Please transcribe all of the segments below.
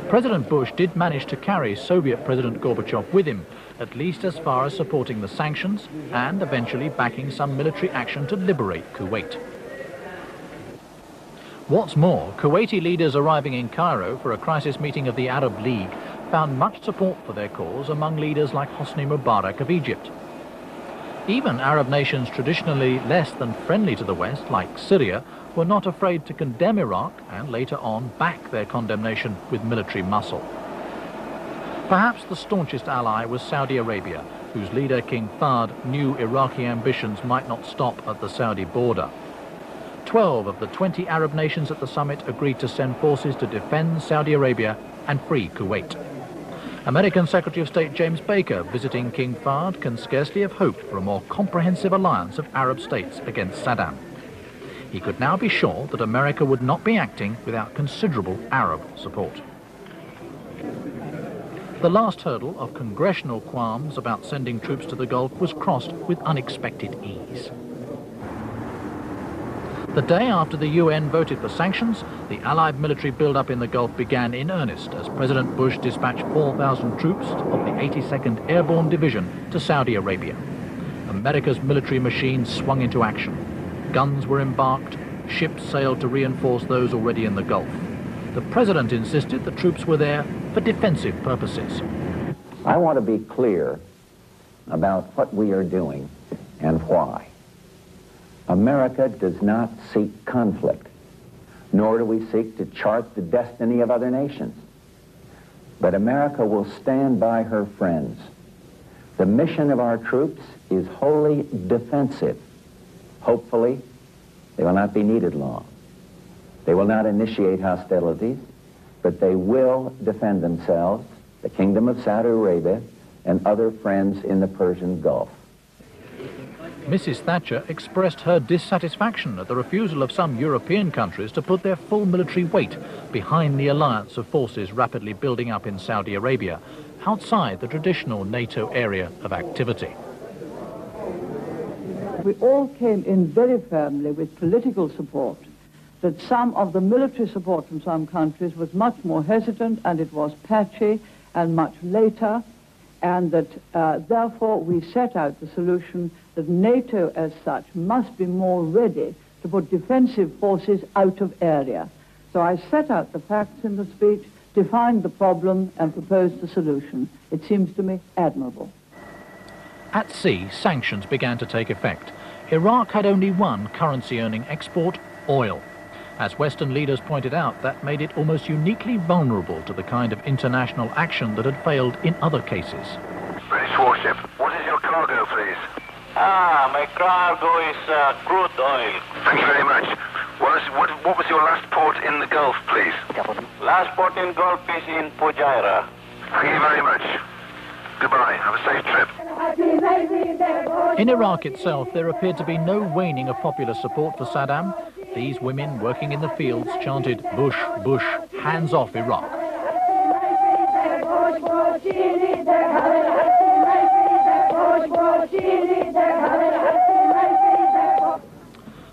President Bush did manage to carry Soviet President Gorbachev with him, at least as far as supporting the sanctions and eventually backing some military action to liberate Kuwait. What's more, Kuwaiti leaders arriving in Cairo for a crisis meeting of the Arab League found much support for their cause among leaders like Hosni Mubarak of Egypt. Even Arab nations traditionally less than friendly to the West, like Syria, were not afraid to condemn Iraq and later on back their condemnation with military muscle. Perhaps the staunchest ally was Saudi Arabia, whose leader King Fahd knew Iraqi ambitions might not stop at the Saudi border. 12 of the 20 Arab nations at the summit agreed to send forces to defend Saudi Arabia and free Kuwait. American Secretary of State James Baker, visiting King Fahd, can scarcely have hoped for a more comprehensive alliance of Arab states against Saddam. He could now be sure that America would not be acting without considerable Arab support. The last hurdle of congressional qualms about sending troops to the Gulf was crossed with unexpected ease. The day after the UN voted for sanctions, the Allied military build-up in the Gulf began in earnest as President Bush dispatched 4,000 troops of the 82nd Airborne Division to Saudi Arabia. America's military machine swung into action. Guns were embarked, ships sailed to reinforce those already in the Gulf. The President insisted the troops were there for defensive purposes. I want to be clear about what we are doing and why. America does not seek conflict, nor do we seek to chart the destiny of other nations. But America will stand by her friends. The mission of our troops is wholly defensive. Hopefully, they will not be needed long. They will not initiate hostilities, but they will defend themselves, the Kingdom of Saudi Arabia, and other friends in the Persian Gulf. Mrs. Thatcher expressed her dissatisfaction at the refusal of some European countries to put their full military weight behind the alliance of forces rapidly building up in Saudi Arabia, outside the traditional NATO area of activity. We all came in very firmly with political support, that some of the military support from some countries was much more hesitant and it was patchy and much later, and that therefore we set out the solution that NATO as such must be more ready to put defensive forces out of area. So I set out the facts in the speech, defined the problem and proposed the solution. It seems to me admirable. At sea, sanctions began to take effect. Iraq had only one currency-earning export, oil. As Western leaders pointed out, that made it almost uniquely vulnerable to the kind of international action that had failed in other cases. British warship, what is your cargo, please? My cargo is crude oil. Thank you very much. What was your last port in the Gulf, please? Last port in Gulf is in Fujairah. Thank you very much. Goodbye. Have a safe trip. In Iraq itself, there appeared to be no waning of popular support for Saddam. These women working in the fields chanted, "Bush, Bush, hands off Iraq."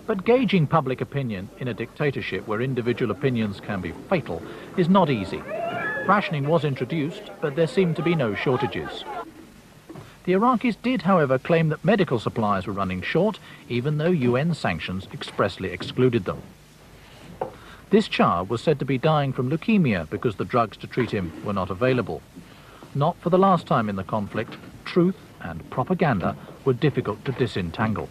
But gauging public opinion in a dictatorship where individual opinions can be fatal is not easy. Rationing was introduced, but there seemed to be no shortages. The Iraqis did, however, claim that medical supplies were running short, even though UN sanctions expressly excluded them. This child was said to be dying from leukemia because the drugs to treat him were not available. Not for the last time in the conflict, truth and propaganda were difficult to disentangle.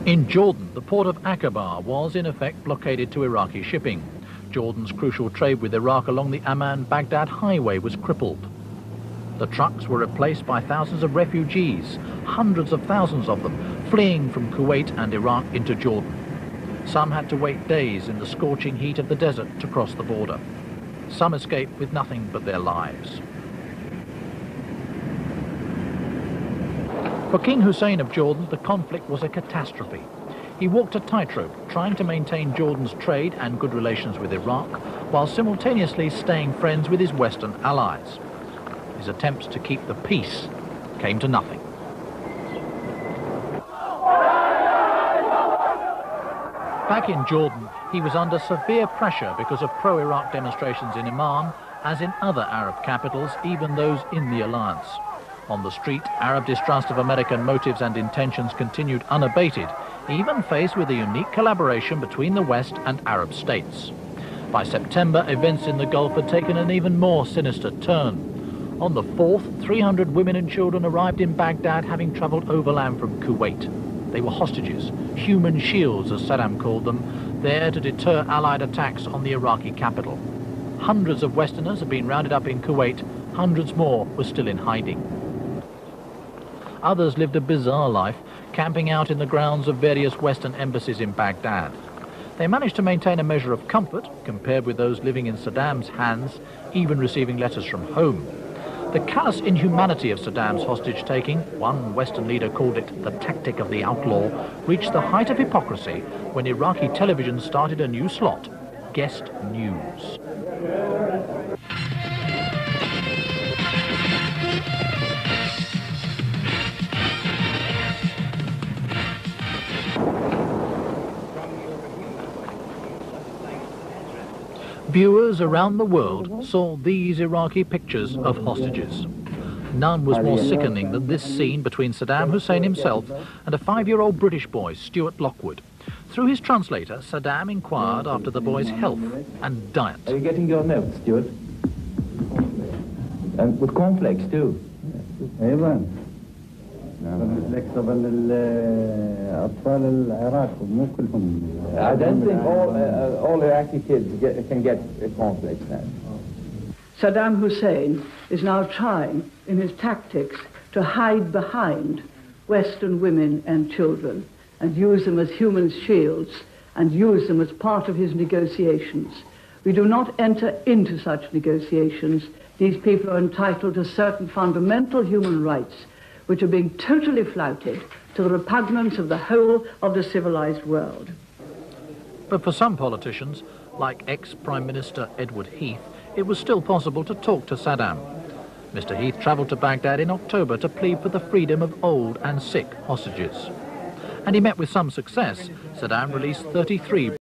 In Jordan, the port of Aqaba was in effect blockaded to Iraqi shipping. Jordan's crucial trade with Iraq along the Amman-Baghdad highway was crippled. The trucks were replaced by thousands of refugees, hundreds of thousands of them, fleeing from Kuwait and Iraq into Jordan. Some had to wait days in the scorching heat of the desert to cross the border. Some escaped with nothing but their lives. For King Hussein of Jordan, the conflict was a catastrophe. He walked a tightrope, trying to maintain Jordan's trade and good relations with Iraq, while simultaneously staying friends with his Western allies. His attempts to keep the peace came to nothing. Back in Jordan, he was under severe pressure because of pro-Iraq demonstrations in Amman, as in other Arab capitals, even those in the alliance. On the street, Arab distrust of American motives and intentions continued unabated, even faced with a unique collaboration between the West and Arab states. By September, events in the Gulf had taken an even more sinister turn. On the 4th, 300 women and children arrived in Baghdad, having travelled overland from Kuwait. They were hostages, human shields as Saddam called them, there to deter Allied attacks on the Iraqi capital. Hundreds of Westerners had been rounded up in Kuwait, hundreds more were still in hiding. Others lived a bizarre life, camping out in the grounds of various Western embassies in Baghdad. They managed to maintain a measure of comfort compared with those living in Saddam's hands, even receiving letters from home. The callous inhumanity of Saddam's hostage-taking, one Western leader called it the tactic of the outlaw, reached the height of hypocrisy when Iraqi television started a new slot, Guest News. Viewers around the world saw these Iraqi pictures of hostages. None was more sickening than this scene between Saddam Hussein himself and a 5-year-old British boy, Stuart Lockwood. Through his translator, Saddam inquired after the boy's health and diet. Are you getting your milk, Stuart? And with cornflakes too? أيضا طبعا الأطفال العراق مو كلهم. I don't think all Iraqi kids can get cornflakes now. Saddam Hussein is now trying in his tactics to hide behind Western women and children and use them as human shields and use them as part of his negotiations. We do not enter into such negotiations. These people are entitled to certain fundamental human rights which are being totally flouted to the repugnance of the whole of the civilized world. But for some politicians, like ex-Prime Minister Edward Heath, it was still possible to talk to Saddam. Mr. Heath travelled to Baghdad in October to plead for the freedom of old and sick hostages. And he met with some success. Saddam released 33